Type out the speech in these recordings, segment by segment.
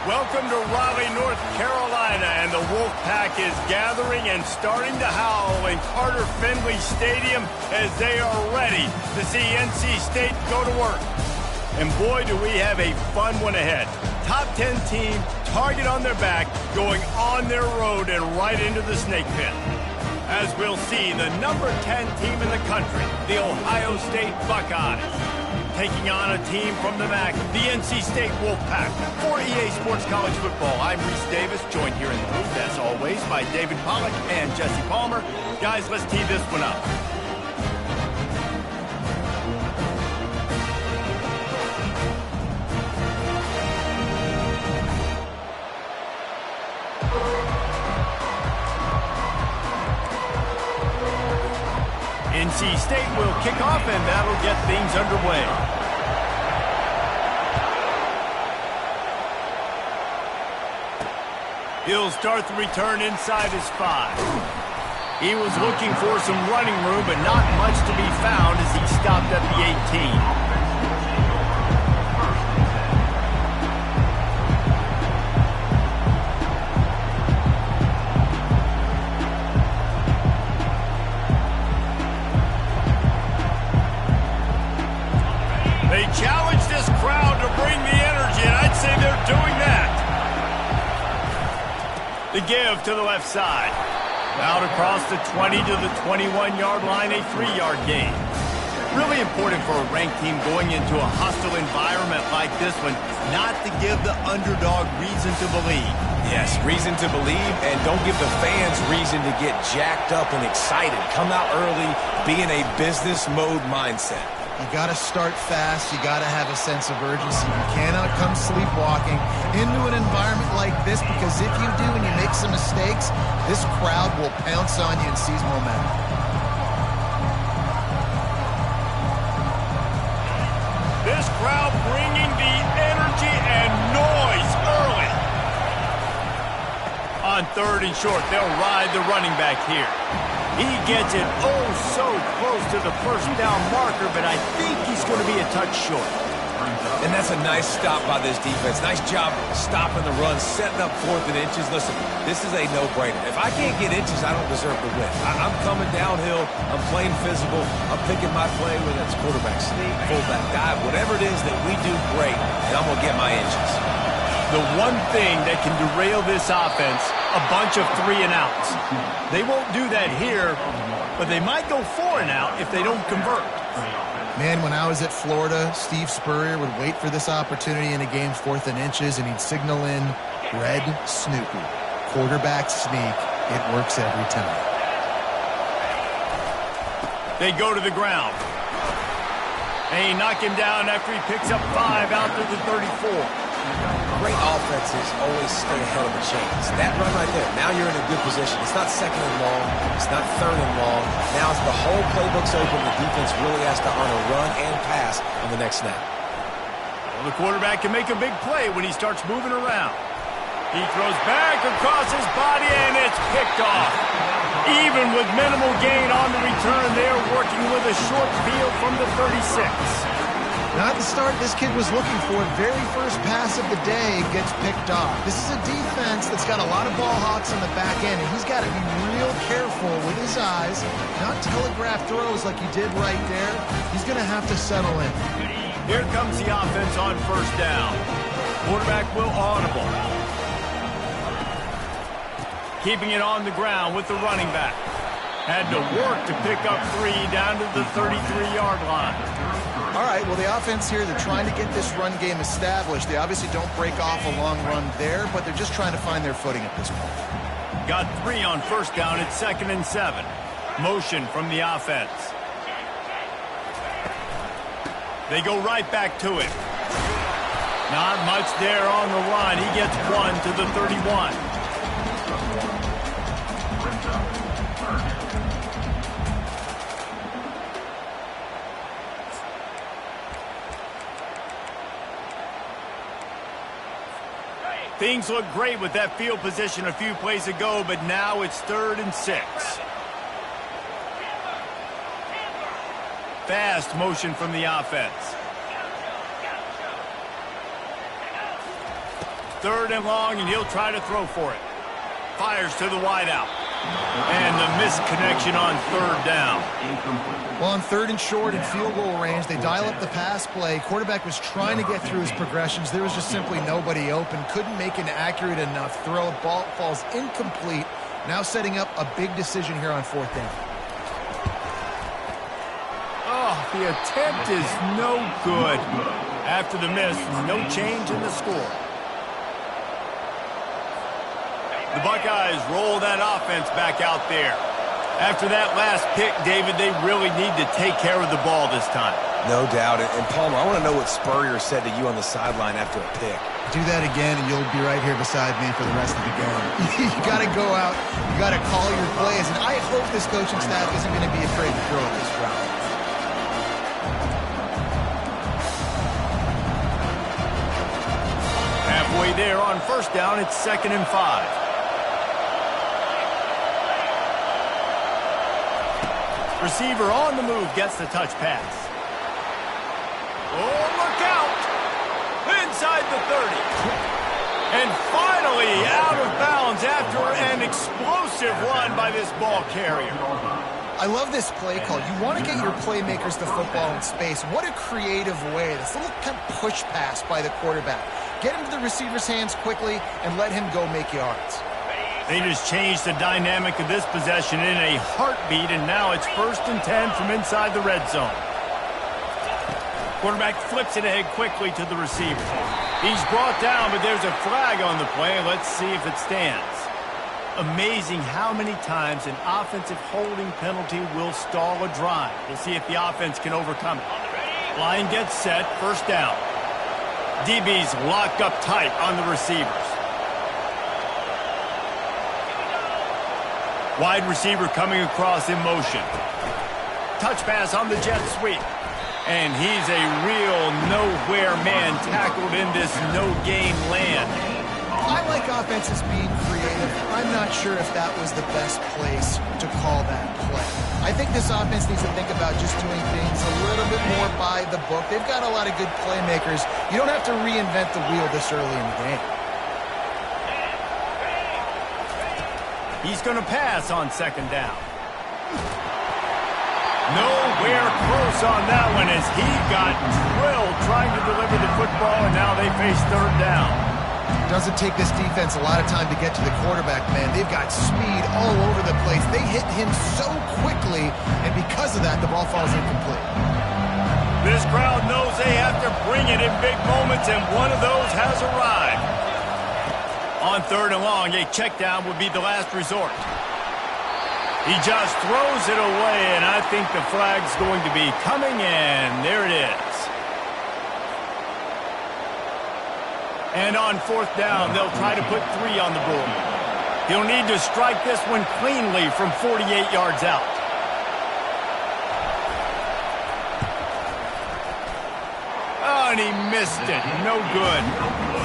Welcome to Raleigh, North Carolina, and the Wolfpack is gathering and starting to howl in Carter Finley Stadium as they are ready to see NC State go to work. And boy, do we have a fun one ahead. Top 10 team, target on their back, going on their road and right into the snake pit. As we'll see, the number 10 team in the country, the Ohio State Buckeyes, taking on a team from the MAC, the NC State Wolfpack. For EA Sports College Football, I'm Reese Davis, joined here in the booth, as always, by David Pollack and Jesse Palmer. Guys, let's tee this one up. NC State will kick off, and that'll get things underway. He'll start the return inside his 5. He was looking for some running room, but not much to be found as he stopped at the 18. Challenge this crowd to bring the energy, and I'd say they're doing that. The give to the left side. Out across the 20 to the 21-yard line, a 3-yard gain. Really important for a ranked team going into a hostile environment like this one, not to give the underdog reason to believe. Yes, reason to believe, and don't give the fans reason to get jacked up and excited. Come out early, be in a business mode mindset. You got to start fast. You got to have a sense of urgency. You cannot come sleepwalking into an environment like this, because if you do and you make some mistakes, this crowd will pounce on you and seize momentum. This crowd bringing the energy and noise early. On 3rd and short, they'll ride the running back here. He gets it oh so close to the first down marker, but I think he's going to be a touch short. And that's a nice stop by this defense. Nice job stopping the run, setting up 4th and inches. Listen, this is a no-brainer. If I can't get inches, I don't deserve to win. I'm coming downhill. I'm playing physical. I'm picking my play, whether it's quarterback sneak, fullback dive, whatever it is that we do great, and I'm going to get my inches. The one thing that can derail this offense, a bunch of 3 and outs. They won't do that here, but they might go 4 and out if they don't convert. Man, when I was at Florida, Steve Spurrier would wait for this opportunity in a game's 4th and inches, and he'd signal in red Snoopy. Quarterback sneak. It works every time. They go to the ground. They knock him down after he picks up 5 out to the 34. Great offenses always stay ahead of the chains. That run right there, now you're in a good position. It's not 2nd and long. It's not 3rd and long. Now as the whole playbook's open, the defense really has to honor run and pass on the next snap. Well, the quarterback can make a big play when he starts moving around. He throws back across his body, and it's picked off. Even with minimal gain on the return, they're working with a short field from the 36. Not the start this kid was looking for. Very first pass of the day gets picked off. This is a defense that's got a lot of ball hawks on the back end, and he's got to be real careful with his eyes, not telegraph throws like he did right there. He's going to have to settle in. Here comes the offense on 1st down. Quarterback will audible. Keeping it on the ground with the running back. Had to work to pick up 3 down to the 33-yard line. All right, well, the offense here, they're trying to get this run game established. They obviously don't break off a long run there, but they're just trying to find their footing at this point. Got 3 on 1st down at 2nd and 7. Motion from the offense. They go right back to it. Not much there on the run. He gets 1 to the 31. Things look great with that field position a few plays ago, but now it's 3rd and 6. Fast motion from the offense. 3rd and long, and he'll try to throw for it. Fires to the wideout. And the misconnection on 3rd down. Well, on 3rd and short and field goal range, they dial up the pass play. Quarterback was trying to get through his progressions. There was just simply nobody open. Couldn't make an accurate enough throw. Ball falls incomplete. Now setting up a big decision here on 4th down. Oh, the attempt is no good. After the miss, no change in the score. The Buckeyes roll that offense back out there. After that last pick, David, they really need to take care of the ball this time. No doubt. And Palmer, I want to know what Spurrier said to you on the sideline after a pick. Do that again, and you'll be right here beside me for the rest of the game. You got to go out. You got to call your plays. And I hope this coaching staff isn't going to be afraid to throw it this route. Halfway there on 1st down, it's 2nd and 5. Receiver on the move gets the touch pass. Oh, look out! Inside the 30. And finally out of bounds after an explosive run by this ball carrier. I love this play call. You want to get your playmakers the football in space. What a creative way. This little kind of push pass by the quarterback. Get him to the receiver's hands quickly and let him go make yards. They just changed the dynamic of this possession in a heartbeat, and now it's 1st and 10 from inside the red zone. Quarterback flips it ahead quickly to the receiver. He's brought down, but there's a flag on the play. Let's see if it stands. Amazing how many times an offensive holding penalty will stall a drive. We'll see if the offense can overcome it. Line gets set, 1st down. DB's locked up tight on the receivers. Wide receiver coming across in motion. Touch pass on the jet sweep. And he's a real nowhere man tackled in this no-gain land. I like offenses being creative. I'm not sure if that was the best place to call that play. I think this offense needs to think about just doing things a little bit more by the book. They've got a lot of good playmakers. You don't have to reinvent the wheel this early in the game. He's going to pass on 2nd down. Nowhere close on that one as he got drilled trying to deliver the football, and now they face 3rd down. Doesn't take this defense a lot of time to get to the quarterback, man. They've got speed all over the place. They hit him so quickly, and because of that, the ball falls incomplete. This crowd knows they have to bring it in big moments, and one of those has arrived. On 3rd and long, a check down would be the last resort. He just throws it away, and I think the flag's going to be coming in. There it is. And on 4th down, they'll try to put 3 on the board. He'll need to strike this one cleanly from 48 yards out. Oh, and he missed it. No good.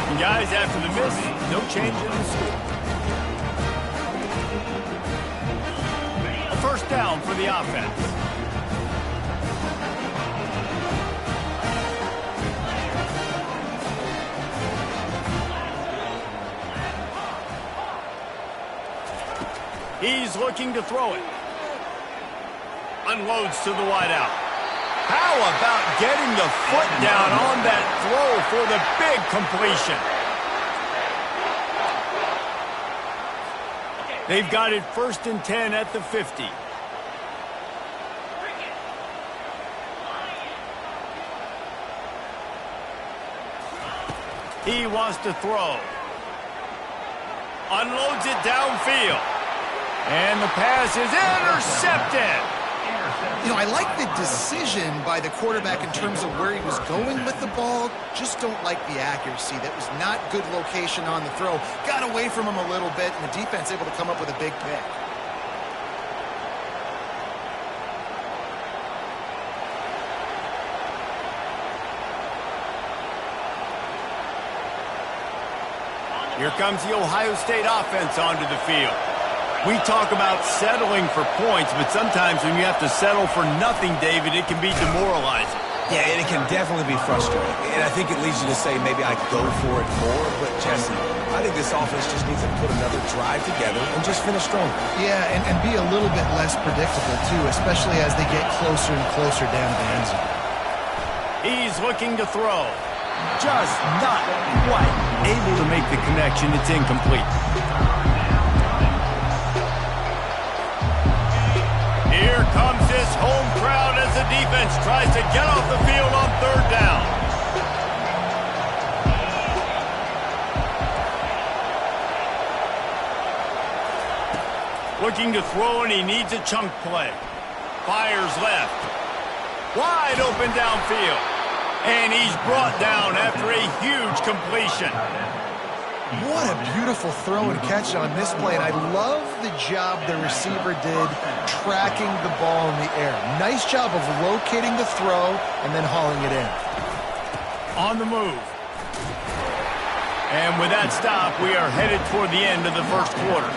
And guys, after the miss, no change in the score. A 1st down for the offense. He's looking to throw it. Unloads to the wideout. How about getting the foot down on that throw for the big completion? They've got it 1st and 10 at the 50. He wants to throw. Unloads it downfield. And the pass is intercepted. You know, I like the decision by the quarterback in terms of where he was going with the ball. Just don't like the accuracy. That was not good location on the throw. Got away from him a little bit, and the defense able to come up with a big pick. Here comes the Ohio State offense onto the field. We talk about settling for points, but sometimes when you have to settle for nothing, David, it can be demoralizing. Yeah, and it can definitely be frustrating. And I think it leads you to say maybe I go for it more. But, Jesse, I think this offense just needs to put another drive together and just finish stronger. Yeah, and be a little bit less predictable, too, especially as they get closer and closer down to the end zone. He's looking to throw. Just not quite able to make the connection. It's incomplete. Here comes this home crowd as the defense tries to get off the field on third down. Looking to throw, and he needs a chunk play. Fires left. Wide open downfield. And he's brought down after a huge completion. What a beautiful throw and catch on this play, and I love the job the receiver did tracking the ball in the air. Nice job of locating the throw and then hauling it in. On the move. And with that stop, we are headed toward the end of the first quarter.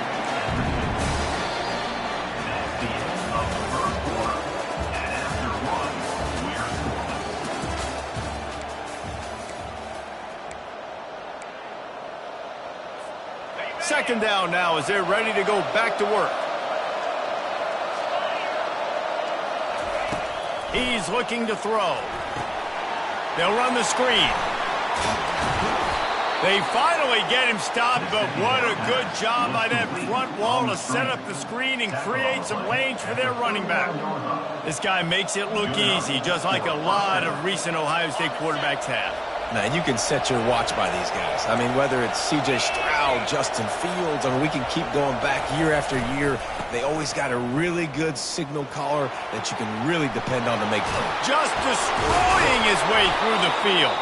Second down now as they're ready to go back to work. He's looking to throw. They'll run the screen. They finally get him stopped, but what a good job by that front wall to set up the screen and create some lanes for their running back. This guy makes it look easy, just like a lot of recent Ohio State quarterbacks have. Man, you can set your watch by these guys. I mean, whether it's C.J. Stroud, Justin Fields, I mean, we can keep going back year after year. They always got a really good signal caller that you can really depend on to make plays. Just destroying his way through the field.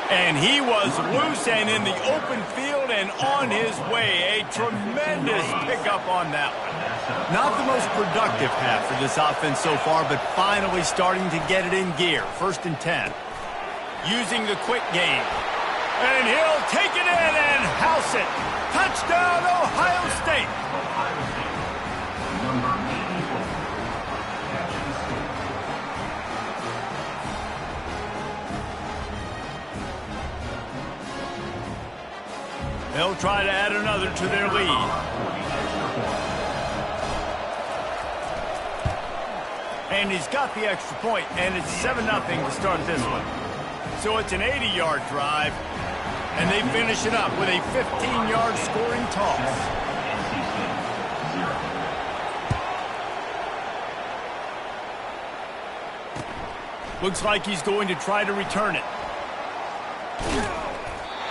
And he was loose and in the open field and on his way. A tremendous pickup on that one. Not the most productive half for this offense so far, but finally starting to get it in gear. 1st and 10. Using the quick game. And he'll take it in and house it. Touchdown, Ohio State. They'll try to add another to their lead. And he's got the extra point, and it's 7-0 to start this one. So it's an 80-yard drive, and they finish it up with a 15-yard scoring toss. Looks like he's going to try to return it.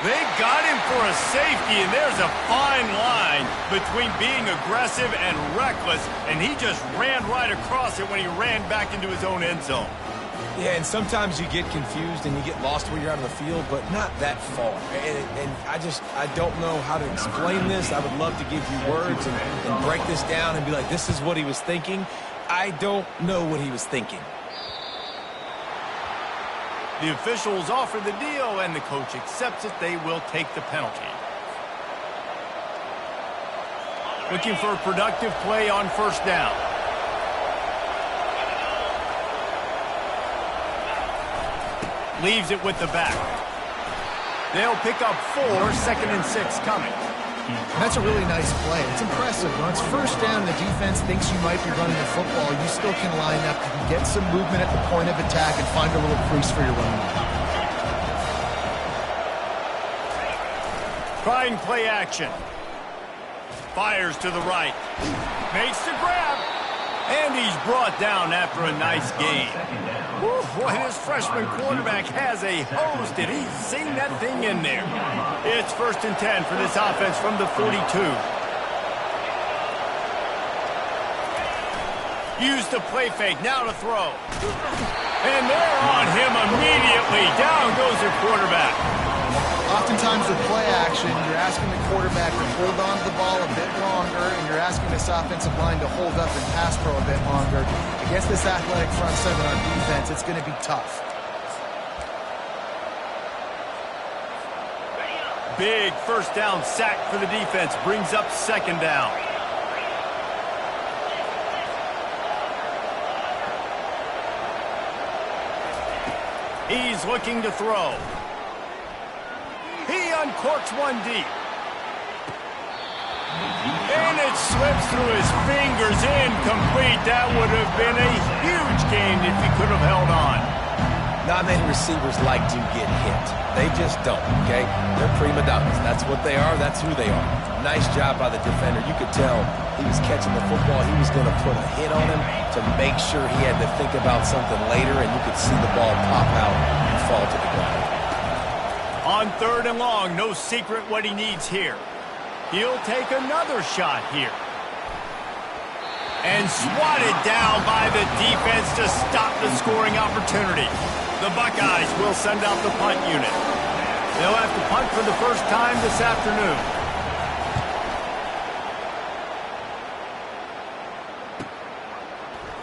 They got him for a safety, and there's a fine line between being aggressive and reckless, and he just ran right across it when he ran back into his own end zone. Yeah, and sometimes you get confused and you get lost when you're out of the field, but not that far. And I don't know how to explain this. I would love to give you words and break this down and be like, this is what he was thinking. I don't know what he was thinking. The officials offer the deal, and the coach accepts it. They will take the penalty. Looking for a productive play on 1st down. Leaves it with the back. They'll pick up 4, 2nd and 6 coming. And that's a really nice play. It's impressive. When it's 1st down and the defense thinks you might be running the football, you still can line up. You can get some movement at the point of attack and find a little crease for your running back. Trying play action. Fires to the right. Makes the grab. And he's brought down after a nice gain. Woo, boy, this freshman quarterback has a hose. Did he sing that thing in there? It's 1st and 10 for this offense from the 42. Use the play fake, now to throw. And they're on him immediately. Down goes the quarterback. Oftentimes with play action, you're asking the quarterback to hold on to the ball a bit longer, and you're asking this offensive line to hold up and pass pro a bit longer. Against this athletic front seven on defense, it's going to be tough. Big 1st down sack for the defense. Brings up 2nd down. He's looking to throw. He uncorks one deep. And it slips through his fingers, incomplete. That would have been a huge gain if he could have held on. Not many receivers like to get hit. They just don't, okay? They're prima donnas. That's what they are. That's who they are. Nice job by the defender. You could tell he was catching the football. He was going to put a hit on him to make sure he had to think about something later, and you could see the ball pop out and fall to the ground. On 3rd and long, no secret what he needs here. He'll take another shot here. And swatted down by the defense to stop the scoring opportunity. The Buckeyes will send out the punt unit. They'll have to punt for the first time this afternoon.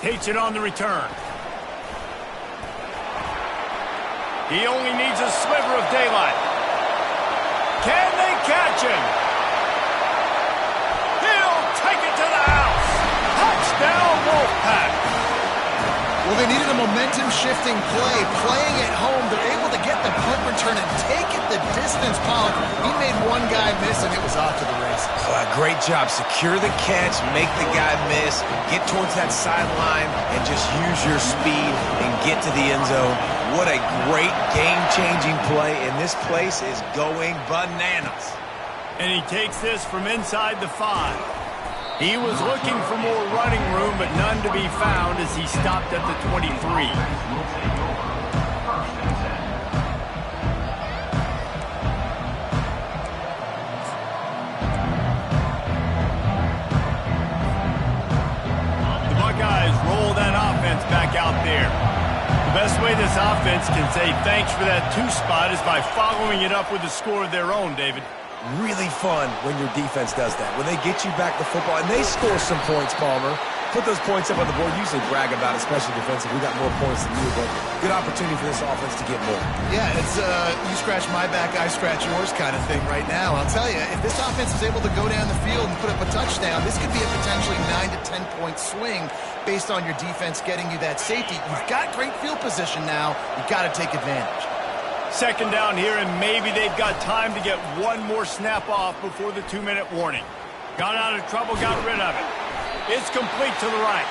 Takes it on the return. He only needs a sliver of daylight. Can they catch him? He'll take it to the house. Touchdown, Wolfpack. Well, they needed a momentum-shifting play. Playing at home, they're able to get the punt return and take it the distance. Pollard, he made one guy miss, and it was off to the races. Great job. Secure the catch, make the guy miss, get towards that sideline, and just use your speed and get to the end zone. What a great game-changing play, and this place is going bananas. And he takes this from inside the 5. He was looking for more running room, but none to be found as he stopped at the 23. The Buckeyes roll that offense back out there. The best way this offense can say thanks for that 2 spot is by following it up with a score of their own, David. Really fun when your defense does that. When they get you back the football, and they score some points, Palmer. Put those points up on the board. Usually brag about it, especially defensive. We got more points than you, but good opportunity for this offense to get more. Yeah, it's you scratch my back, I scratch yours kind of thing right now. I'll tell you, if this offense is able to go down the field and put up a touchdown, this could be a potentially 9 to 10-point swing based on your defense getting you that safety. You've got great field position now. You've got to take advantage. 2nd down here, and maybe they've got time to get one more snap off before the 2-minute warning. Got out of trouble, got rid of it. It's complete to the right.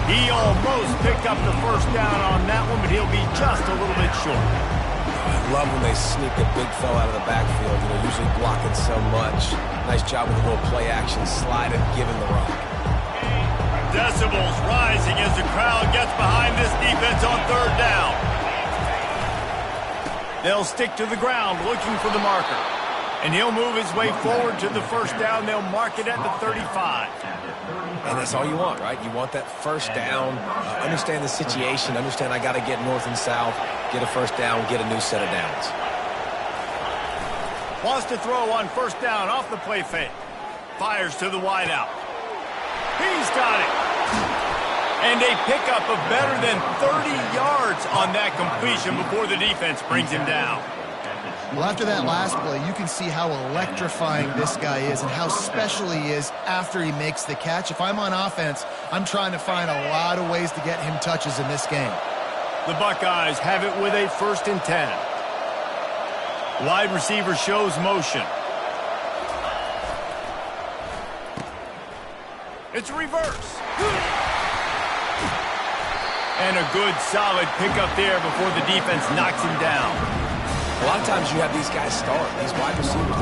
He almost picked up the 1st down on that one, but he'll be just a little bit short. I love when they sneak a big fella out of the backfield. You know, usually blocking so much. Nice job with a little play action, slide and give him the rock. Decibels rising as the crowd gets behind this defense on 3rd down. They'll stick to the ground looking for the marker. And he'll move his way forward to the 1st down. They'll mark it at the 35. And that's all you want, right? You want that 1st down. Understand the situation. Understand I got to get north and south, get a 1st down, get a new set of downs. Wants to throw on 1st down off the play fake. Fires to the wideout. He's got it. And a pickup of better than 30 yards on that completion before the defense brings him down. Well, after that last play, you can see how electrifying this guy is and how special he is after he makes the catch. If I'm on offense, I'm trying to find a lot of ways to get him touches in this game. The Buckeyes have it with a 1st and 10. Wide receiver shows motion. It's reverse. And a good, solid pickup there before the defense knocks him down. A lot of times you have these guys start. These wide receivers,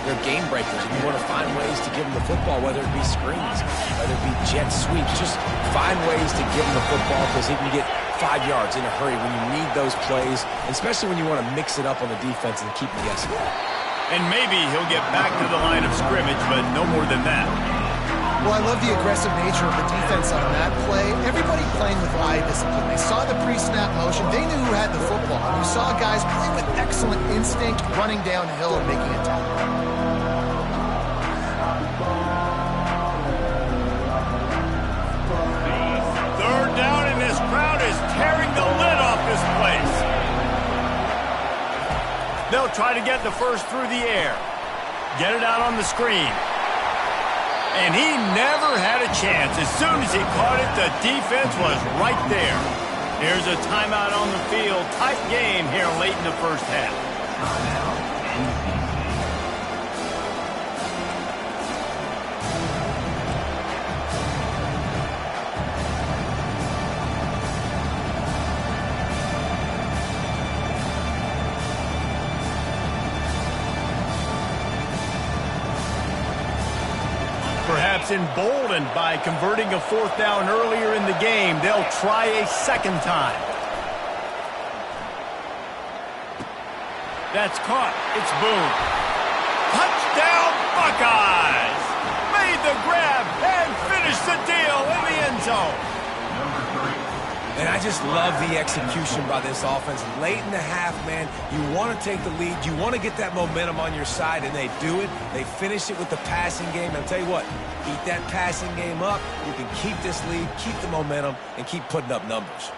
they're game breakers. And you want to find ways to give them the football, whether it be screens, whether it be jet sweeps. Just find ways to give him the football because he can get 5 yards in a hurry when you need those plays, especially when you want to mix it up on the defense and keep them guessing. And maybe he'll get back to the line of scrimmage, but no more than that. Well, I love the aggressive nature of the defense on that play. Everybody playing with eye discipline. They saw the pre-snap motion. They knew who had the football. You saw guys playing with excellent instinct, running downhill and making a tackle. 3rd down, and this crowd is tearing the lid off this place. They'll try to get the 1st through the air. Get it out on the screen. And he never had a chance. As soon as he caught it, the defense was right there. Here's a timeout on the field. Tight game here late in the first half. Perhaps emboldened by converting a fourth down earlier in the game, they'll try a second time. That's caught. It's Boone. Touchdown, Buckeyes! Made the grab and finished the deal in the end zone. And I just love the execution by this offense. Late in the half, man, you want to take the lead. You want to get that momentum on your side, and they do it. They finish it with the passing game. And I'll tell you what, keep that passing game up. You can keep this lead, keep the momentum, and keep putting up numbers.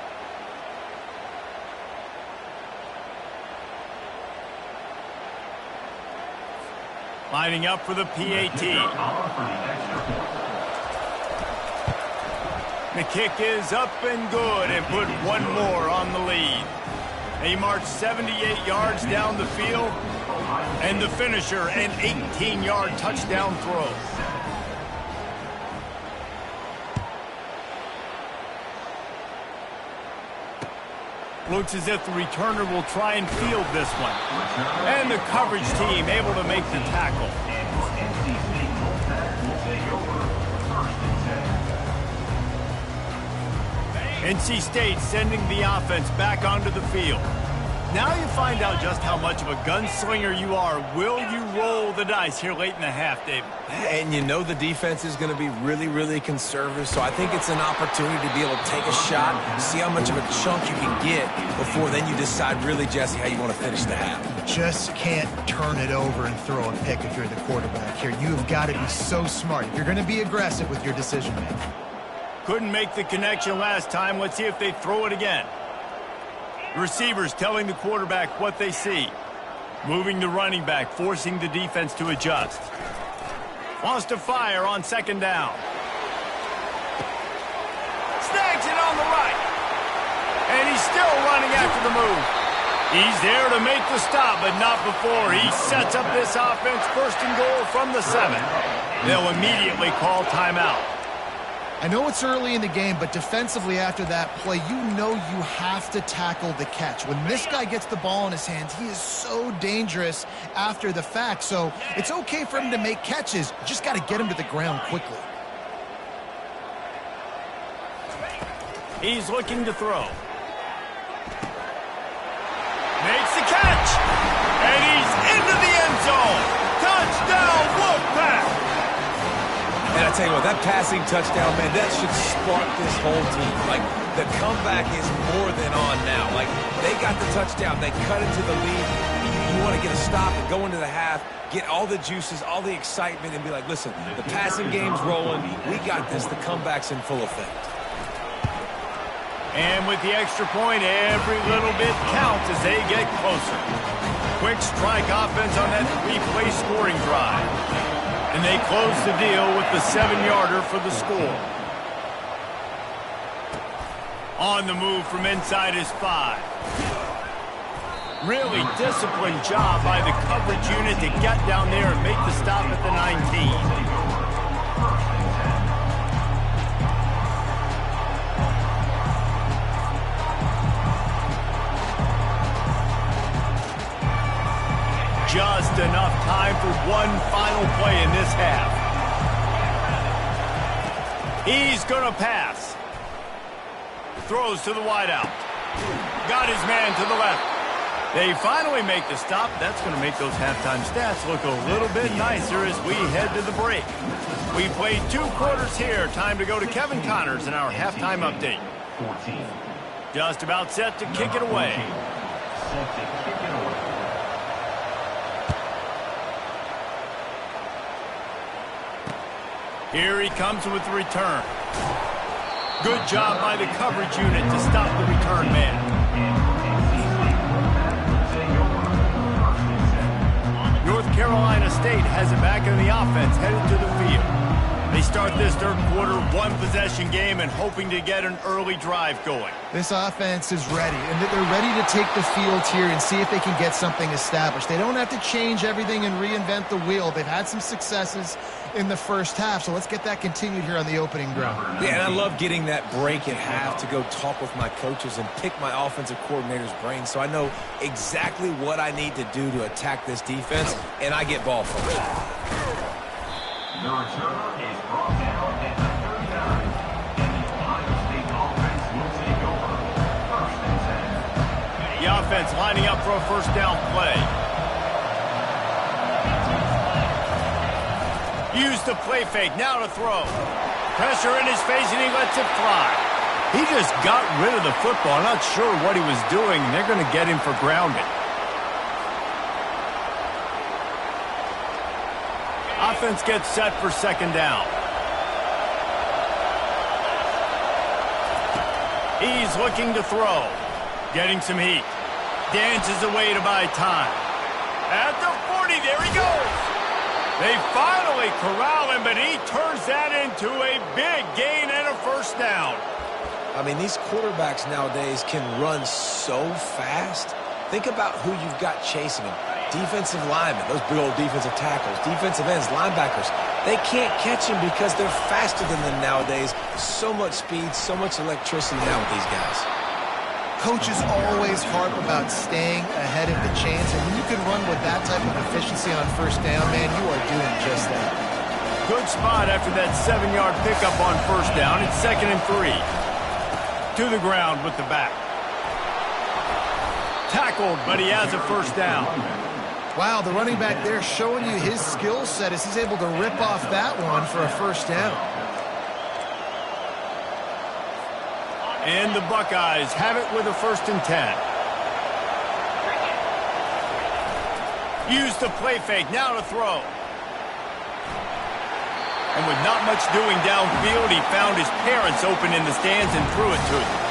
Lining up for the PAT. The kick is up and good and put one more on the lead. He marched 78 yards down the field, and the finisher, an 18-yard touchdown throw. Looks as if the returner will try and field this one. And the coverage team able to make the tackle. NC State sending the offense back onto the field. Now you find out just how much of a gunslinger you are. Will you roll the dice here late in the half, David? And you know the defense is going to be really, really conservative, so I think it's an opportunity to be able to take a shot, see how much of a chunk you can get before then you decide really, Jesse, how you want to finish the half. You just can't turn it over and throw a pick if you're the quarterback here. You've got to be so smart. You're going to be aggressive with your decision-making. Couldn't make the connection last time. Let's see if they throw it again. Receivers telling the quarterback what they see. Moving the running back, forcing the defense to adjust. Wants to fire on second down. Snags it on the right. And he's still running after the move. He's there to make the stop, but not before. He sets up this offense first and goal from the 7. They'll immediately call timeout. I know it's early in the game, but defensively after that play, you know you have to tackle the catch. When this guy gets the ball in his hands, he is so dangerous after the fact. So it's okay for him to make catches. You just got to get him to the ground quickly. He's looking to throw. Makes the catch. And he's into the end zone. Touchdown, Wolfpack. And I tell you what, that passing touchdown, man, that should spark this whole team. Like, the comeback is more than on now. Like, they got the touchdown. They cut into the lead. You want to get a stop and go into the half, get all the juices, all the excitement, and be like, listen, the passing game's rolling. We got this. The comeback's in full effect. And with the extra point, every little bit counts as they get closer. Quick strike offense on that 3-play scoring drive. And they close the deal with the 7-yarder for the score. On the move from inside his 5. Really disciplined job by the coverage unit to get down there and make the stop at the 19. Just enough time for one final play in this half. He's going to pass. Throws to the wideout. Got his man to the left. They finally make the stop. That's going to make those halftime stats look a little bit nicer as we head to the break. We played 2 quarters here. Time to go to Kevin Connors in our halftime update. Just about set to kick it away. Here he comes with the return. Good job by the coverage unit to stop the return man. North Carolina State has it back in the offense, headed to the field. They start this third quarter, one-possession game, and hoping to get an early drive going. This offense is ready, and they're ready to take the field here and see if they can get something established. They don't have to change everything and reinvent the wheel. They've had some successes in the first half, so let's get that continued here on the opening drive. Yeah, and I love getting that break at half to go talk with my coaches and pick my offensive coordinator's brain so I know exactly what I need to do to attack this defense, and I get ball from it. The returner is brought down at the 39, and the Ohio State offense will take over. 1st and 10. The offense lining up for a first down play. Use the play fake, now to throw. Pressure in his face, and he lets it fly. He just got rid of the football. Not sure what he was doing. They're going to get him for grounding. Offense gets set for second down. He's looking to throw. Getting some heat. Dances away to buy time. At the 40, there he goes. They finally corral him, but he turns that into a big gain and a first down. I mean, these quarterbacks nowadays can run so fast. Think about who you've got chasing them. Defensive linemen, those big old defensive tackles, defensive ends, linebackers. They can't catch him because they're faster than them nowadays. So much speed, so much electricity now with these guys. Coaches always harp about staying ahead of the chains, and when you can run with that type of efficiency on first down, man, you are doing just that. Good spot after that 7-yard pickup on first down. It's 2nd and 3. To the ground with the back. Tackled, but he has a first down. Wow, the running back there showing you his skill set as he's able to rip off that one for a first down. And the Buckeyes have it with a 1st and 10. Use the play fake, now to throw. And with not much doing downfield, he found his parents open in the stands and threw it to them.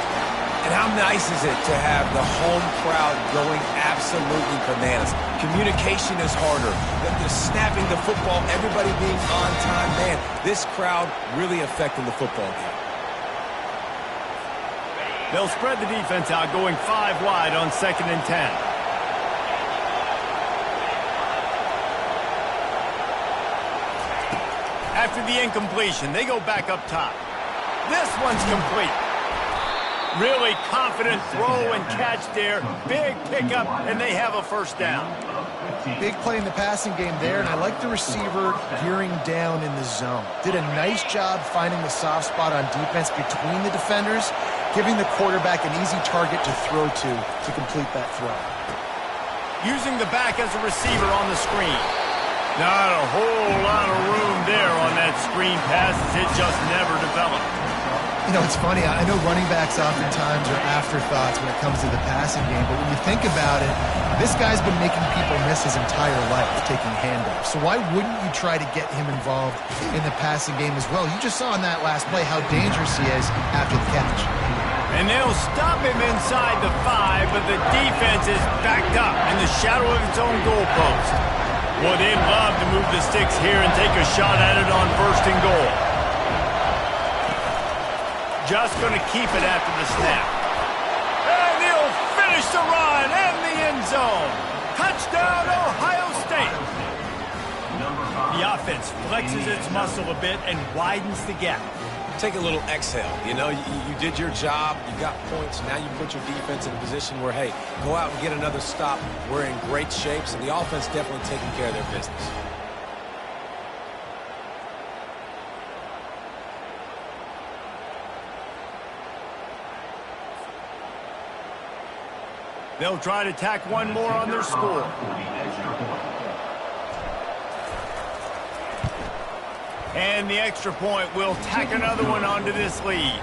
And how nice is it to have the home crowd going absolutely bananas? Communication is harder. The snapping the football, everybody being on time. Man, this crowd really affecting the football game. They'll spread the defense out, going 5 wide on 2nd and 10. After the incompletion, they go back up top. This one's complete. Really confident throw and catch there. Big pickup, and they have a first down. Big play in the passing game there, and I like the receiver gearing down in the zone. Did a nice job finding the soft spot on defense between the defenders, giving the quarterback an easy target to throw to complete that throw. Using the back as a receiver on the screen. Not a whole lot of room there on that screen pass as it just never developed. You know, it's funny. I know running backs oftentimes are afterthoughts when it comes to the passing game, but when you think about it, this guy's been making people miss his entire life taking handoffs. So why wouldn't you try to get him involved in the passing game as well? You just saw in that last play how dangerous he is after the catch. And they'll stop him inside the 5, but the defense is backed up in the shadow of its own goalpost. Well, they'd love to move the sticks here and take a shot at it on 1st and goal. Just going to keep it after the snap. And he'll finish the run and the end zone. Touchdown, Ohio State. The offense flexes its muscle a bit and widens the gap. Take a little exhale. You know, you did your job. You got points. Now you put your defense in a position where, hey, go out and get another stop. We're in great shape, so the offense definitely taking care of their business. They'll try to tack one more on their score. And the extra point will tack another one onto this lead.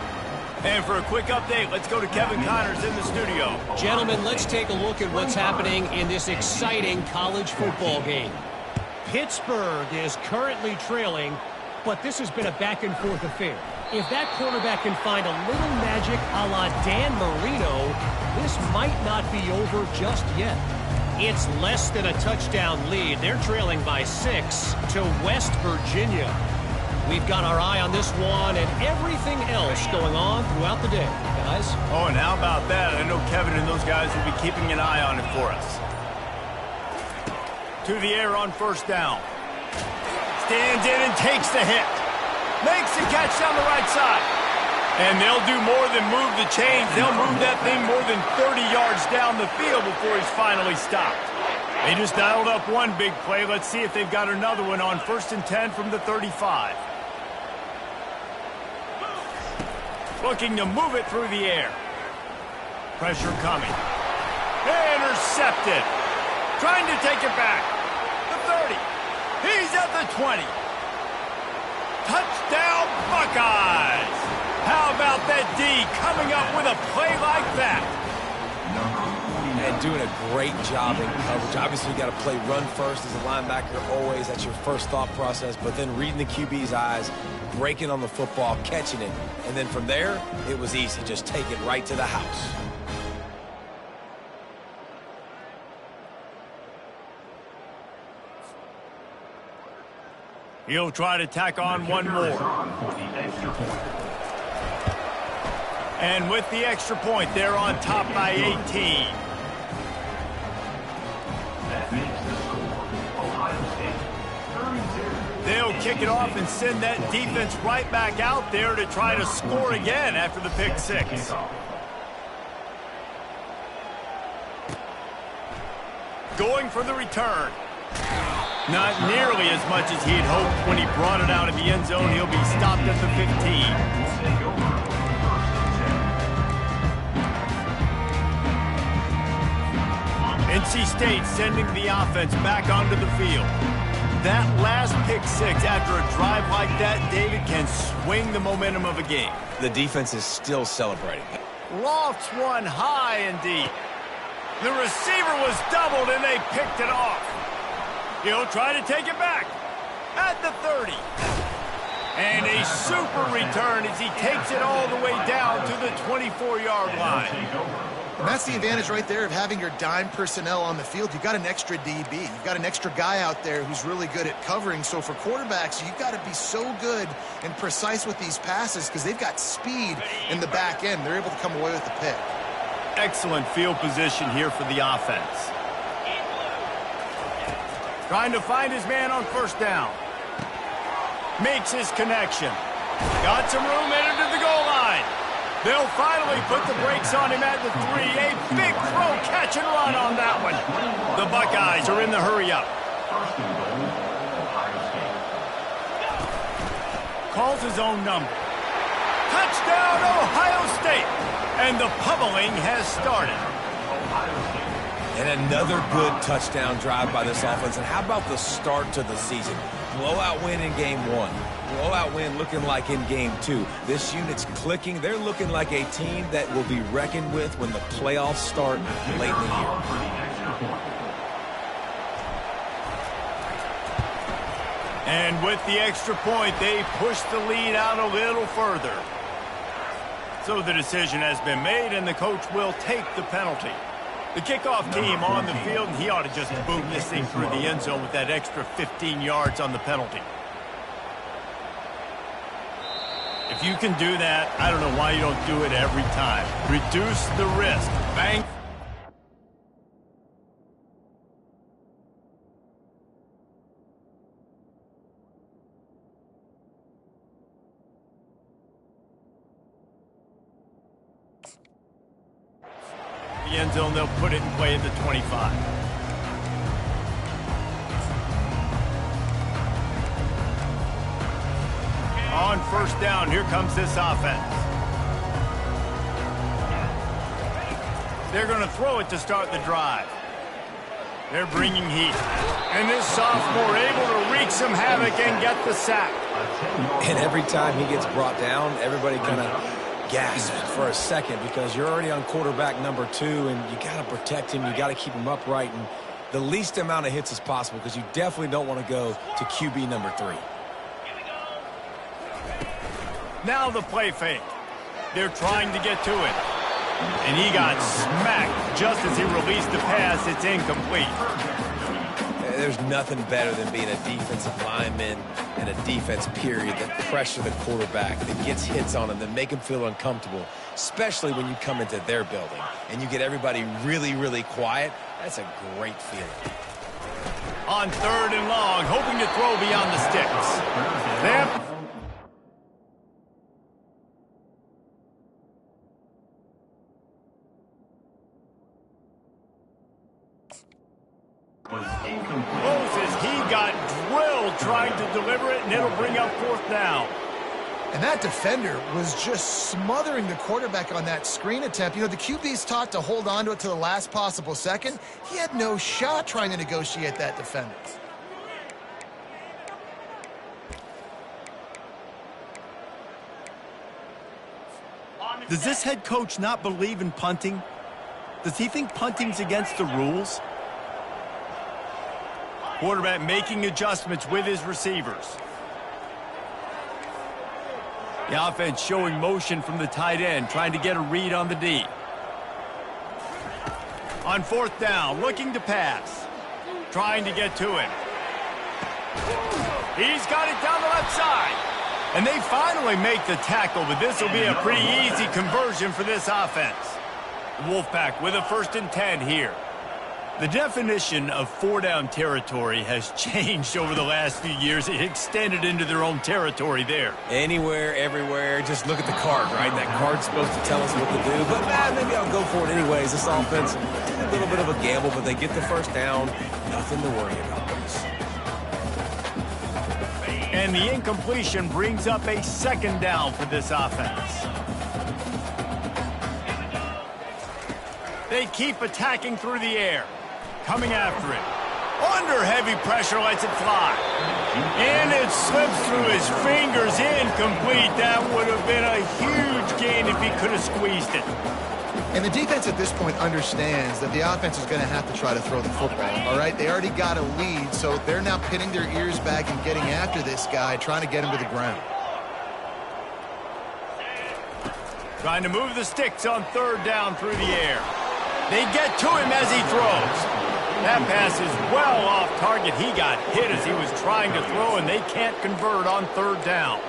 And for a quick update, let's go to Kevin Connors in the studio. Gentlemen, let's take a look at what's happening in this exciting college football game. Pittsburgh is currently trailing, but this has been a back-and-forth affair. If that quarterback can find a little magic a la Dan Marino, this might not be over just yet. It's less than a touchdown lead. They're trailing by 6 to West Virginia. We've got our eye on this one and everything else going on throughout the day, guys. Oh, and how about that? I know Kevin and those guys will be keeping an eye on it for us. To the air on first down. Stands in and takes the hit. Makes the catch down the right side. And they'll do more than move the chains. They'll move that thing more than 30 yards down the field before he's finally stopped. They just dialed up one big play. Let's see if they've got another one on 1st and 10 from the 35. Looking to move it through the air. Pressure coming. Intercepted. Trying to take it back. The 30. He's at the 20. Touchdown, Buckeyes! How about that D coming up with a play like that? And doing a great job in coverage. Obviously, you got to play run first as a linebacker always. That's your first thought process. But then reading the QB's eyes, breaking on the football, catching it. And then from there, it was easy. Just take it right to the house. He'll try to tack on one more. And with the extra point, they're on top by 18. That makes the score Ohio State 32. They'll kick it off and send that defense right back out there to try to score again after the pick six. Going for the return. Not nearly as much as he'd hoped when he brought it out of the end zone. He'll be stopped at the 15. NC State sending the offense back onto the field. That last pick six after a drive like that, David, can swing the momentum of a game. The defense is still celebrating. Lofts one high and deep. The receiver was doubled and they picked it off. He'll try to take it back at the 30. And a super return as he takes it all the way down to the 24-yard line. And that's the advantage right there of having your dime personnel on the field. You've got an extra DB. You've got an extra guy out there who's really good at covering. So for quarterbacks, you've got to be so good and precise with these passes because they've got speed in the back end. They're able to come away with the pick. Excellent field position here for the offense. Trying to find his man on first down. Makes his connection. Got some room, entered to the goal line. They'll finally put the brakes on him at the 3. A big throw, catch and run on that one. The Buckeyes are in the hurry-up. Calls his own number. Touchdown, Ohio State. And the pummeling has started. And another good touchdown drive by this offense. And how about the start to the season? Blowout win in game 1. Blowout win looking like in game 2. This unit's clicking. They're looking like a team that will be reckoned with when the playoffs start late in the year. And with the extra point, they push the lead out a little further. So the decision has been made, and the coach will take the penalty. The kickoff team on the field, and he ought to just boom this thing through the end zone with that extra 15 yards on the penalty. If you can do that, I don't know why you don't do it every time. Reduce the risk. Bang. The end zone, they'll put it in play at the 25. On first down, here comes this offense. They're going to throw it to start the drive. They're bringing heat. And this sophomore able to wreak some havoc and get the sack. And every time he gets brought down, everybody kind of gasps for a second because you're already on quarterback number 2 and you got to protect him. You got to keep him upright and the least amount of hits as possible because you definitely don't want to go to QB number 3. Now the play fake. They're trying to get to it. And he got smacked just as he released the pass. It's incomplete. There's nothing better than being a defensive lineman and a defense period that pressure the quarterback, that gets hits on him, that make him feel uncomfortable, especially when you come into their building and you get everybody really, really quiet. That's a great feeling. On 3rd and long, hoping to throw beyond the sticks. Snap. Was incomplete. Moses, he got drilled trying to deliver it, and it'll bring up 4th down. And that defender was just smothering the quarterback on that screen attempt. You know, the QB's taught to hold on to it to the last possible second. He had no shot trying to negotiate that defender. Does this head coach not believe in punting? Does he think punting's against the rules? Quarterback making adjustments with his receivers. The offense showing motion from the tight end, trying to get a read on the D. On 4th down, looking to pass. Trying to get to him. He's got it down the left side. And they finally make the tackle, but this will be a pretty easy conversion for this offense. The Wolfpack with a 1st and 10 here. The definition of 4-down territory has changed over the last few years. It extended into their own territory there. Anywhere, everywhere, just look at the card, right? That card's supposed to tell us what to do, but maybe I'll go for it anyways. This offense, a little bit of a gamble, but they get the 1st down. Nothing to worry about. And the incompletion brings up a 2nd down for this offense. They keep attacking through the air. Coming after it. Under heavy pressure, lets it fly. And it slips through his fingers, incomplete. That would have been a huge gain if he could have squeezed it. And the defense at this point understands that the offense is going to have to try to throw the football, all right? They already got a lead, so they're now pinning their ears back and getting after this guy, trying to get him to the ground. Trying to move the sticks on 3rd down through the air. They get to him as he throws. That pass is well off target. He got hit as he was trying to throw, and they can't convert on 3rd down.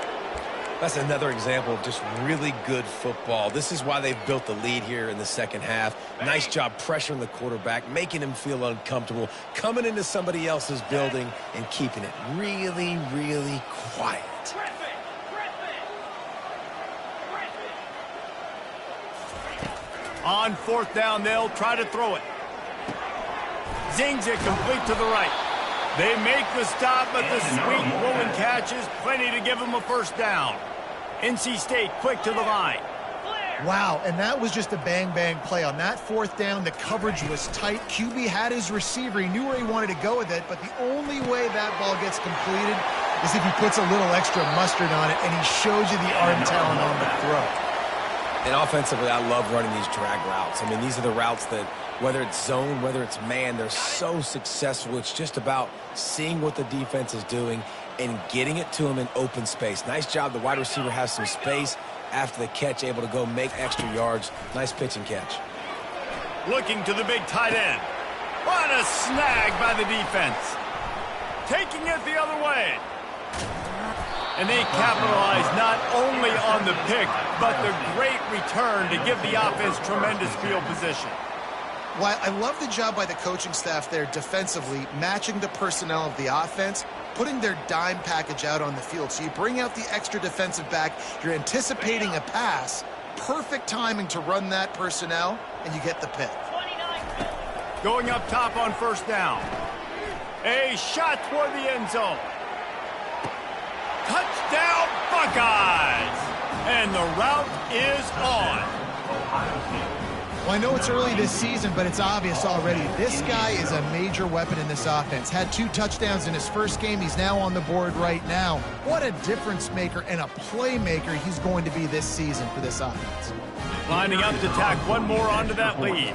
That's another example of just really good football. This is why they've built the lead here in the 2nd half. Nice job pressuring the quarterback, making him feel uncomfortable, coming into somebody else's building and keeping it really, really quiet. On 4th down, they'll try to throw it. Zings it complete to the right. They make the stop, but the sweet rolling catch is plenty to give them a 1st down. NC State quick to the line. Wow, and that was just a bang-bang play. On that 4th down, the coverage was tight. QB had his receiver. He knew where he wanted to go with it, but the only way that ball gets completed is if he puts a little extra mustard on it, and he shows you the arm talent on the throw. And offensively, I love running these drag routes. I mean, these are the routes that, whether it's zone, whether it's man, they're so successful. It's just about seeing what the defense is doing and getting it to him in open space. Nice job. The wide receiver has some space after the catch, able to go make extra yards. Nice pitch and catch. Looking to the big tight end. What a snag by the defense. Taking it the other way. And they capitalize not only on the pick, but the great return to give the offense tremendous field position. Well, I love the job by the coaching staff there defensively, matching the personnel of the offense, putting their dime package out on the field. So you bring out the extra defensive back, you're anticipating a pass, perfect timing to run that personnel, and you get the pick. Going up top on 1st down. A shot toward the end zone. Touchdown, Buckeyes! And the route is on. Well, I know it's early this season, but it's obvious already. This guy is a major weapon in this offense. Had 2 touchdowns in his first game. He's now on the board right now. What a difference maker and a playmaker he's going to be this season for this offense. Lining up to tack one more onto that lead.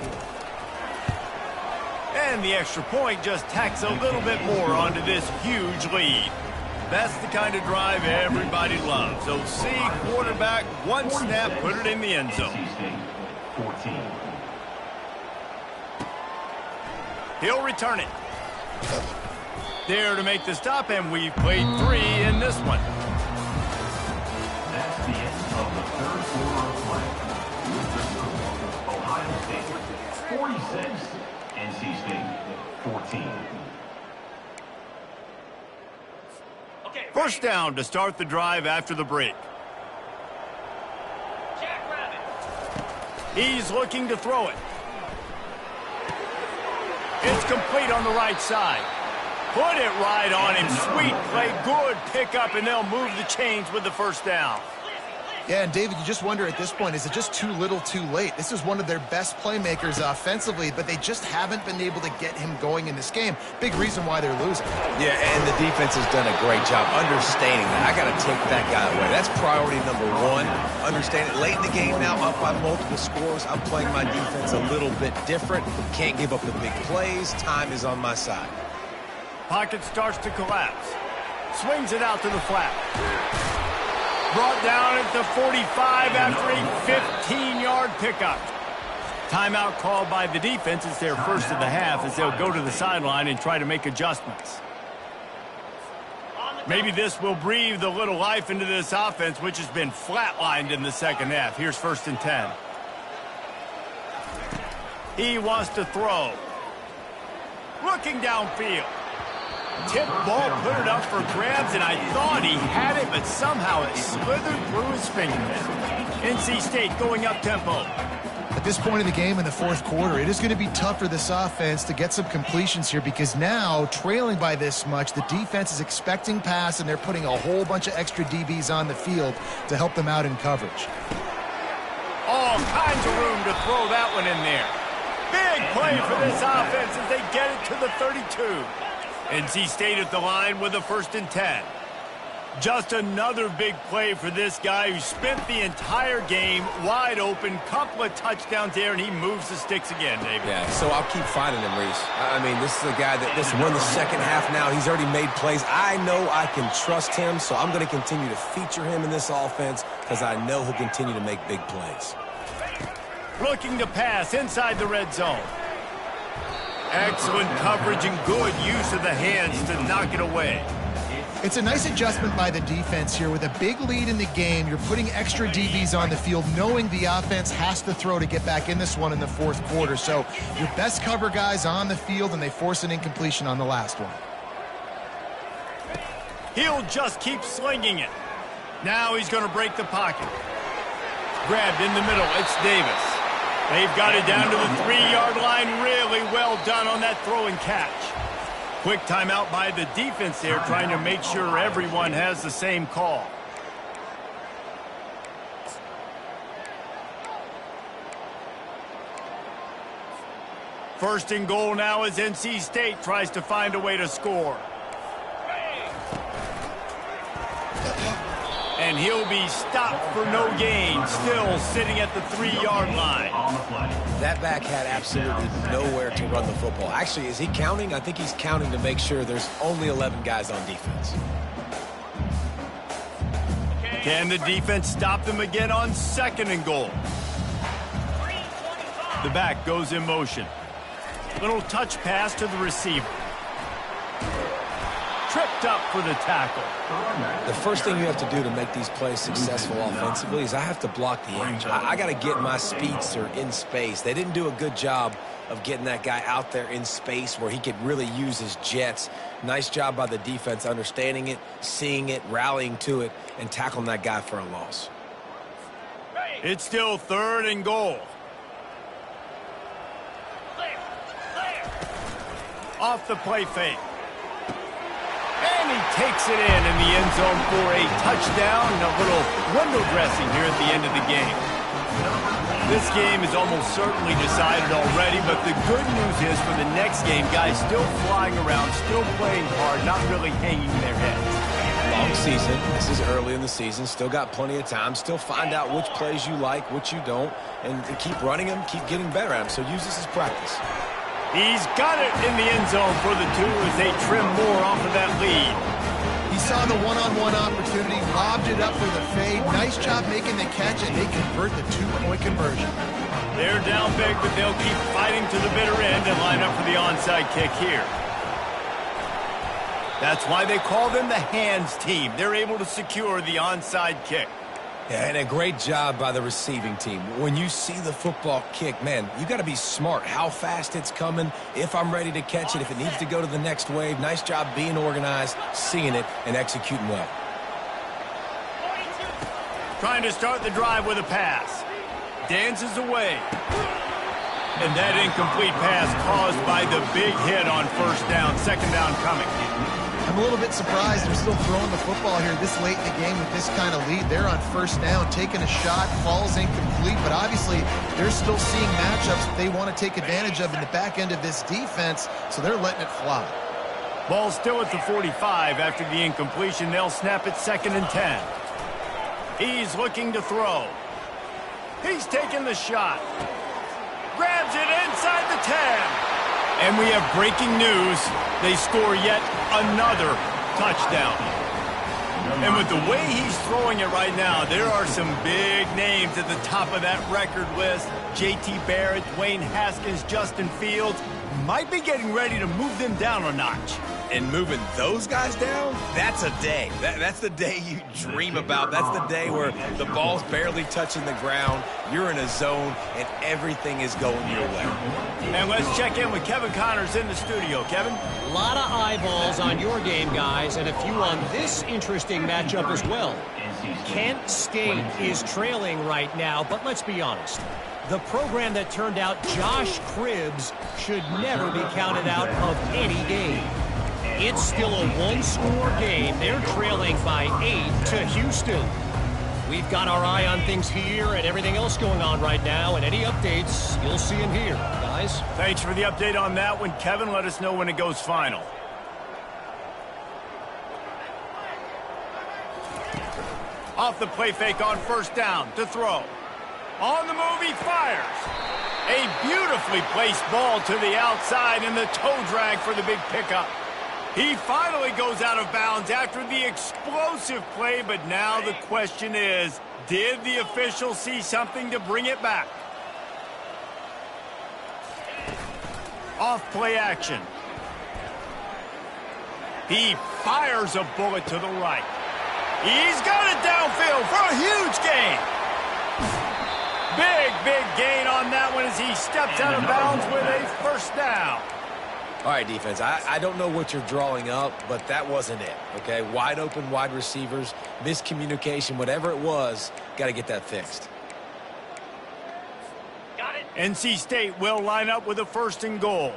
And the extra point just tacks a little bit more onto this huge lead. That's the kind of drive everybody loves. So see quarterback, one snap, put it in the end zone. 14. He'll return it. there to make the stop, and we've played 3 in this one. That's the end of the third quarter of play. With the score, Ohio State 46, NC State 14. First down to start the drive after the break. He's looking to throw it. It's complete on the right side. Put it right on him. Sweet play, good pickup, and they'll move the chains with the first down. Yeah, and David, you just wonder at this point, is it just too little too late? This is one of their best playmakers offensively, but they just haven't been able to get him going in this game. Big reason why they're losing. Yeah, and the defense has done a great job understanding that. I got to take that guy away. That's priority number 1. Understand it. Late in the game now, up by multiple scores. I'm playing my defense a little bit different. Can't give up the big plays. Time is on my side. Pocket starts to collapse. Swings it out to the flat. Brought down at the 45 after a 15-yard pickup. Timeout called by the defense. It's their first of the half as they'll go to the sideline and try to make adjustments. Maybe this will breathe a little life into this offense, which has been flatlined in the second half. Here's 1st and 10. He wants to throw. Looking downfield. Tip ball, put it up for grabs, and I thought he had it, but somehow it slithered through his fingertips. NC State going up tempo. At this point in the game in the fourth quarter, it is going to be tough for this offense to get some completions here because now, trailing by this much, the defense is expecting pass, and they're putting a whole bunch of extra DBs on the field to help them out in coverage. All kinds of room to throw that one in there. Big play for this offense as they get it to the 32. NC State at the line with a 1st and 10. Just another big play for this guy who spent the entire game wide open, couple of touchdowns there, and he moves the sticks again, David. Yeah, so I'll keep finding him, Reese. I mean, this is a guy that we're in the second half now. He's already made plays. I know I can trust him, so I'm going to continue to feature him in this offense because I know he'll continue to make big plays. Looking to pass inside the red zone. Excellent coverage and good use of the hands to knock it away. It's a nice adjustment by the defense here. With a big lead in the game, you're putting extra DBs on the field, knowing the offense has to throw to get back in this one in the fourth quarter. So your best cover guys on the field, and they force an incompletion on the last one. He'll just keep slinging it. Now he's going to break the pocket. Grabbed in the middle. It's Davis. They've got it down to the 3-yard line. Really well done on that throw and catch. Quick timeout by the defense there, trying to make sure everyone has the same call. First and goal now as NC State tries to find a way to score. And he'll be stopped for no gain, still sitting at the 3-yard line. That back had absolutely nowhere to run the football. Actually, is he counting? I think he's counting to make sure there's only 11 guys on defense. Can the defense stop them again on 2nd and goal? The back goes in motion. Little touch pass to the receiver. Tripped up for the tackle. The first thing you have to do to make these plays successful offensively is I have to block the edge. I got to get my speedster in space. They didn't do a good job of getting that guy out there in space where he could really use his jets. Nice job by the defense understanding it, seeing it, rallying to it, and tackling that guy for a loss. It's still 3rd and goal. Off the play fake. And he takes it in the end zone for a touchdown. A little window dressing here at the end of the game. This game is almost certainly decided already, but the good news is for the next game, guys still flying around, still playing hard, not really hanging their heads. Long season. This is early in the season. Still got plenty of time. Still find out which plays you like, which you don't, and keep running them, keep getting better at them. So use this as practice. He's got it in the end zone for the 2 as they trim more off of that lead. He saw the one-on-one opportunity, lobbed it up for the fade. Nice job making the catch, and they convert the 2-point conversion. They're down big, but they'll keep fighting to the bitter end and line up for the onside kick here. That's why they call them the hands team. They're able to secure the onside kick. Yeah, and a great job by the receiving team. When you see the football kick, man, you got to be smart how fast it's coming, if I'm ready to catch it, if it needs to go to the next wave. Nice job being organized, seeing it, and executing well. Trying to start the drive with a pass. Dances away. And that incomplete pass caused by the big hit on first down. Second down coming. I'm a little bit surprised they're still throwing the football here this late in the game with this kind of lead. They're on first down, taking a shot, falls incomplete, but obviously they're still seeing matchups that they want to take advantage of in the back end of this defense, so they're letting it fly. Ball still at the 45 after the incompletion. They'll snap it 2nd and 10. He's looking to throw. He's taking the shot. Grabs it inside the 10. And we have breaking news. They score yet another touchdown. And with the way he's throwing it right now, there are some big names at the top of that record list. J.T. Barrett, Dwayne Haskins, Justin Fields might be getting ready to move them down a notch. And moving those guys down, that's a day. That's the day you dream about. That's the day where the ball's barely touching the ground, you're in a zone, and everything is going your way. And let's check in with Kevin Connors in the studio. Kevin? A lot of eyeballs on your game, guys, and a few on this interesting matchup as well. Kent State is trailing right now, but let's be honest. The program that turned out Josh Cribbs should never be counted out of any game. It's still a one-score game. They're trailing by 8 to Houston. We've got our eye on things here and everything else going on right now, and any updates you'll see in here, guys. Thanks for the update on that one, Kevin. Let us know when it goes final. Off the play fake on first down to throw. On the move, he fires. A beautifully placed ball to the outside and the toe drag for the big pickup. He finally goes out of bounds after the explosive play, but now the question is, did the official see something to bring it back? Off play action. He fires a bullet to the right. He's got it downfield for a huge gain. Big gain on that one as he steps out of bounds with a first down. All right, defense, I don't know what you're drawing up, but that wasn't it, okay? Wide open wide receivers, miscommunication, whatever it was, got to get that fixed. Got it. NC State will line up with a 1st and goal.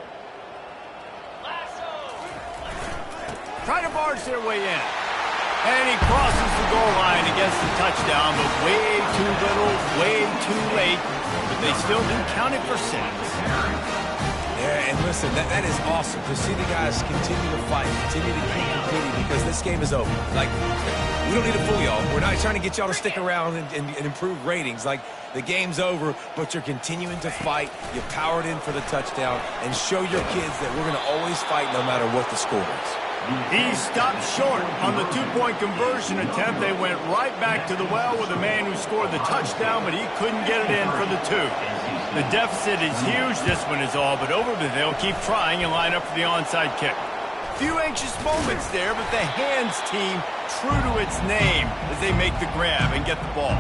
Try to barge their way in. And he crosses the goal line and gets the touchdown, but way too little, way too late. But they still do count it for 6. Yeah, and listen, that is awesome to see the guys continue to fight, continue to keep competing, because this game is over. Like, we don't need to fool y'all. We're not trying to get y'all to stick around and improve ratings. Like, the game's over, but you're continuing to fight. You powered in for the touchdown, and show your kids that we're going to always fight no matter what the score is. He stopped short on the 2-point conversion attempt. They went right back to the well with the man who scored the touchdown, but he couldn't get it in for the 2. The deficit is huge, this one is all, but over, but they'll keep trying and line up for the onside kick. Few anxious moments there, but the hands team true to its name as they make the grab and get the ball.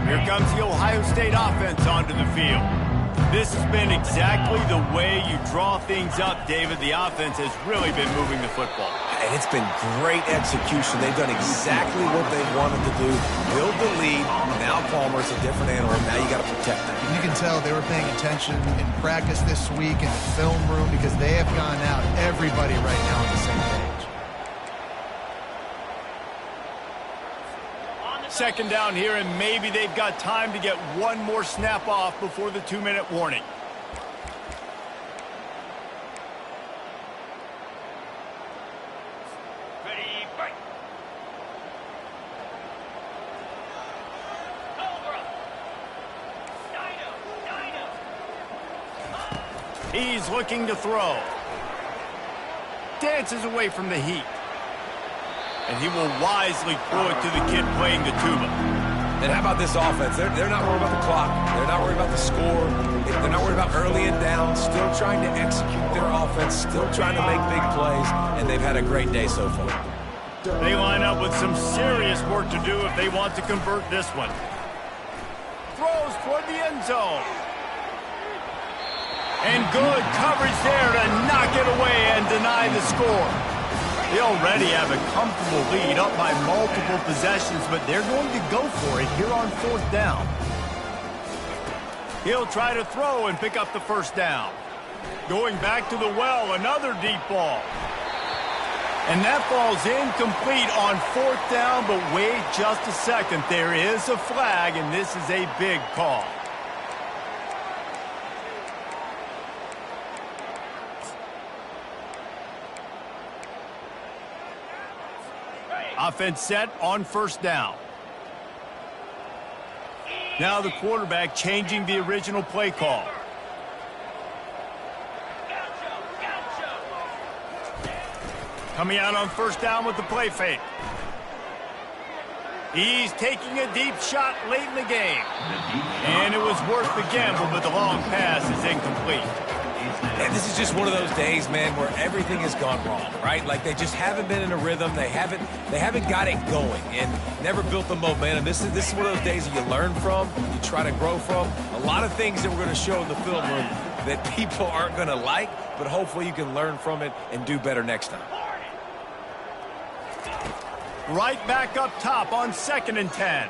Here comes the Ohio State offense onto the field. This has been exactly the way you draw things up, David. The offense has really been moving the football. And it's been great execution. They've done exactly what they wanted to do. Build the lead. Now Palmer's a different animal. Now you got to protect them. You can tell they were paying attention in practice this week in the film room because they have gone out, everybody right now on the same page. 2nd down here, and maybe they've got time to get one more snap off before the 2-minute warning. Ready, break. He's looking to throw. Dances away from the heat. and he will wisely throw it to the kid playing the tuba. And how about this offense? They're not worried about the clock. They're not worried about the score. They're not worried about early and down. Still trying to execute their offense. Still trying to make big plays. And they've had a great day so far. They line up with some serious work to do if they want to convert this one. Throws toward the end zone. And good coverage there to knock it away and deny the score. They already have a comfortable lead up by multiple possessions, but they're going to go for it here on 4th down. He'll try to throw and pick up the first down. Going back to the well, another deep ball. And that ball's incomplete on 4th down, but wait just a second. There is a flag, and this is a big call. Offense set on 1st down. Now the quarterback changing the original play call. Coming out on 1st down with the play fake. He's taking a deep shot late in the game. And it was worth the gamble, but the long pass is incomplete. And this is just one of those days, man, where everything has gone wrong, right? Like they just haven't been in a rhythm. They haven't got it going and never built the momentum. This is one of those days that you learn from, you try to grow from. A lot of things that we're going to show in the film room that people aren't going to like, but hopefully you can learn from it and do better next time. Right back up top on 2nd and 10.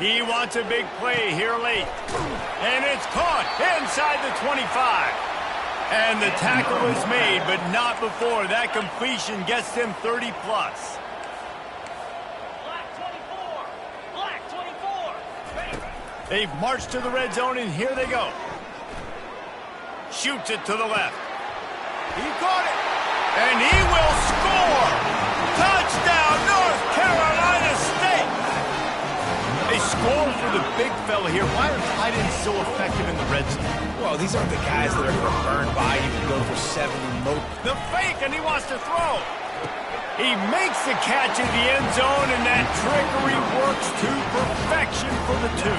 He wants a big play here late. And it's caught inside the 25. And the tackle is made, but not before that completion gets them 30+. Black 24. They've marched to the red zone, and here they go. Shoots it to the left. He caught it. And he will score. Touchdown, North Carolina State. They score for the big fella here. Why are tight ends so effective in the red zone? Well, these aren't the guys that are going to burn by you and go for 70. The fake, and he wants to throw. He makes the catch in the end zone, and that trickery works to perfection for the 2.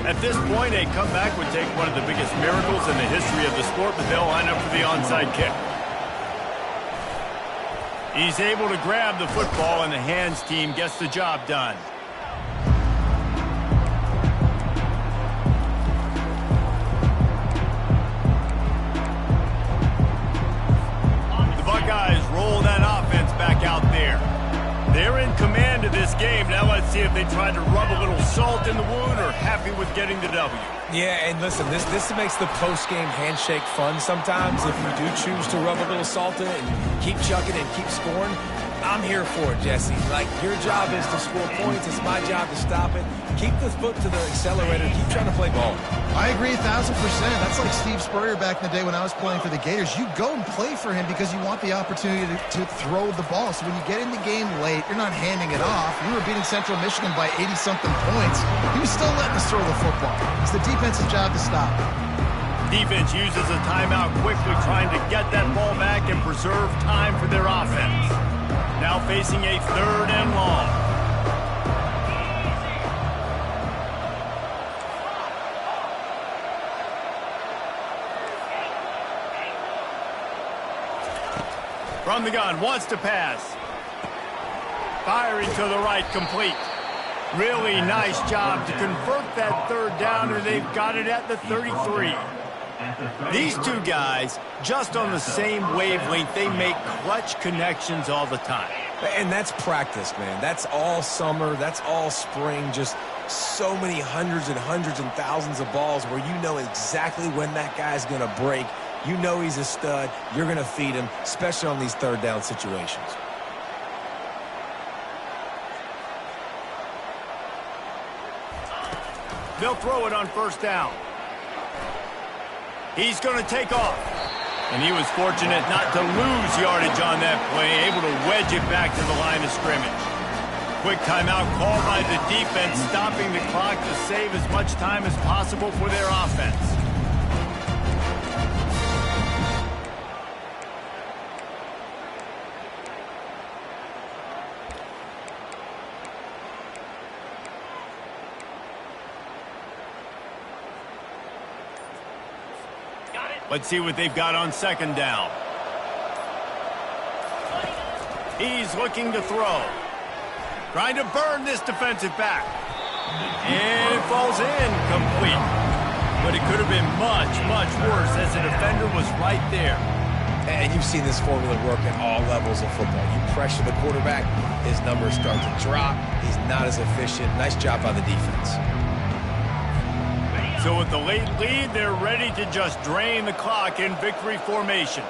At this point, a comeback would take one of the biggest miracles in the history of the sport, but they'll line up for the onside kick. He's able to grab the football, and the hands team gets the job done. The Buckeyes roll that offense back out there. They're in command of this game. Now let's see if they try to rub a little salt in the wound or happy with getting the W. Yeah, and listen, this makes the post-game handshake fun sometimes. If you do choose to rub a little salt in it and keep chucking and keep scoring, I'm here for it, Jesse. Like, your job is to score points. It's my job to stop it. Keep the foot to the accelerator. Keep trying to play ball. I agree 1,000%. That's like Steve Spurrier back in the day when I was playing for the Gators. You go and play for him because you want the opportunity to throw the ball. So when you get in the game late, you're not handing it off. We were beating Central Michigan by 80-something points. He was still letting us throw the football. It's the defense's job to stop it. Defense uses a timeout quickly, trying to get that ball back and preserve time for their offense. Now facing a 3rd and long. From the gun, wants to pass. Firing to the right, complete. Really nice job to convert that 3rd down, and they've got it at the 33. These two guys, just on the same wavelength, they make clutch connections all the time. And that's practice, man. That's all summer. That's all spring. Just so many hundreds and thousands of balls where you know exactly when that guy's going to break. You know he's a stud. You're going to feed him, especially on these 3rd down situations. They'll throw it on 1st down. He's going to take off. And he was fortunate not to lose yardage on that play, able to wedge it back to the line of scrimmage. Quick timeout called by the defense, stopping the clock to save as much time as possible for their offense. Let's see what they've got on second down. He's looking to throw. Trying to burn this defensive back. And it falls in, complete. But it could have been much, much worse as the defender was right there. And you've seen this formula work at all levels of football. You pressure the quarterback, his numbers start to drop. He's not as efficient. Nice job by the defense. So with the late lead, they're ready to just drain the clock in victory formation.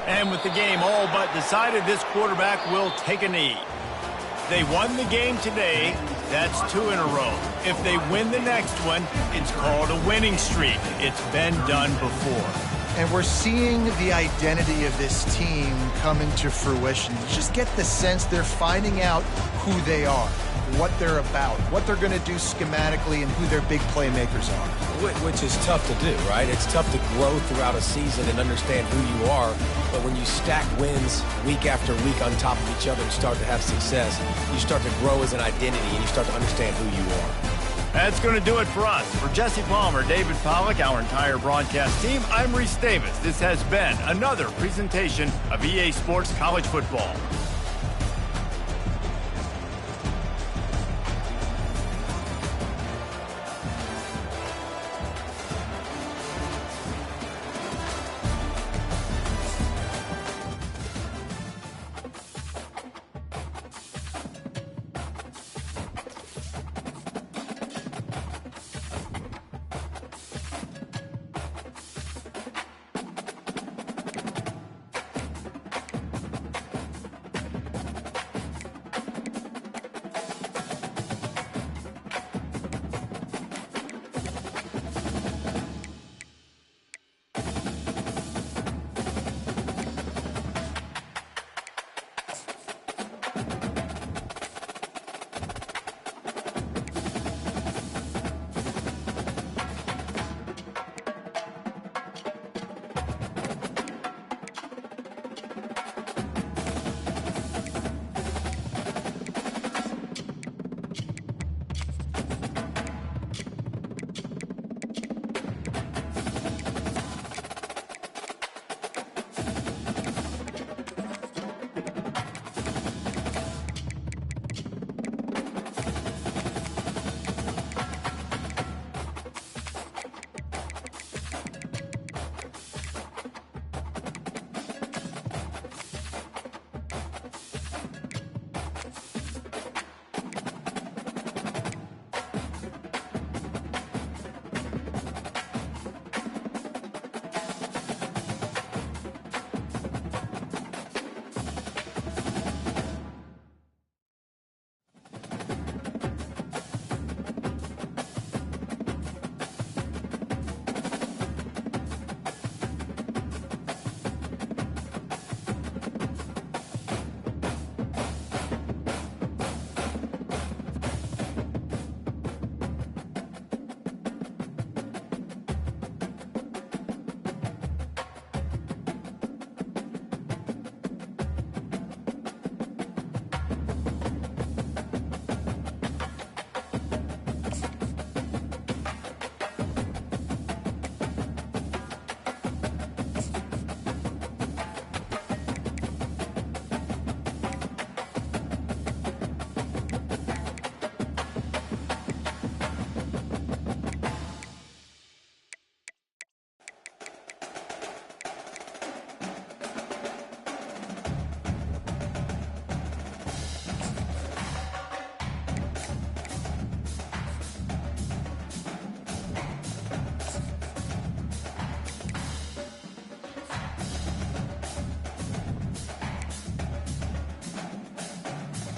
And with the game all but decided, this quarterback will take a knee. They won the game today. That's 2 in a row. If they win the next one, it's called a winning streak. It's been done before. And we're seeing the identity of this team come into fruition. You just get the sense they're finding out who they are, what they're about, what they're going to do schematically, and who their big playmakers are. Which is tough to do, right? It's tough to grow throughout a season and understand who you are. But when you stack wins week after week on top of each other and start to have success, you start to grow as an identity and you start to understand who you are. That's going to do it for us. For Jesse Palmer, David Pollack, our entire broadcast team, I'm Reese Davis. This has been another presentation of EA Sports College Football.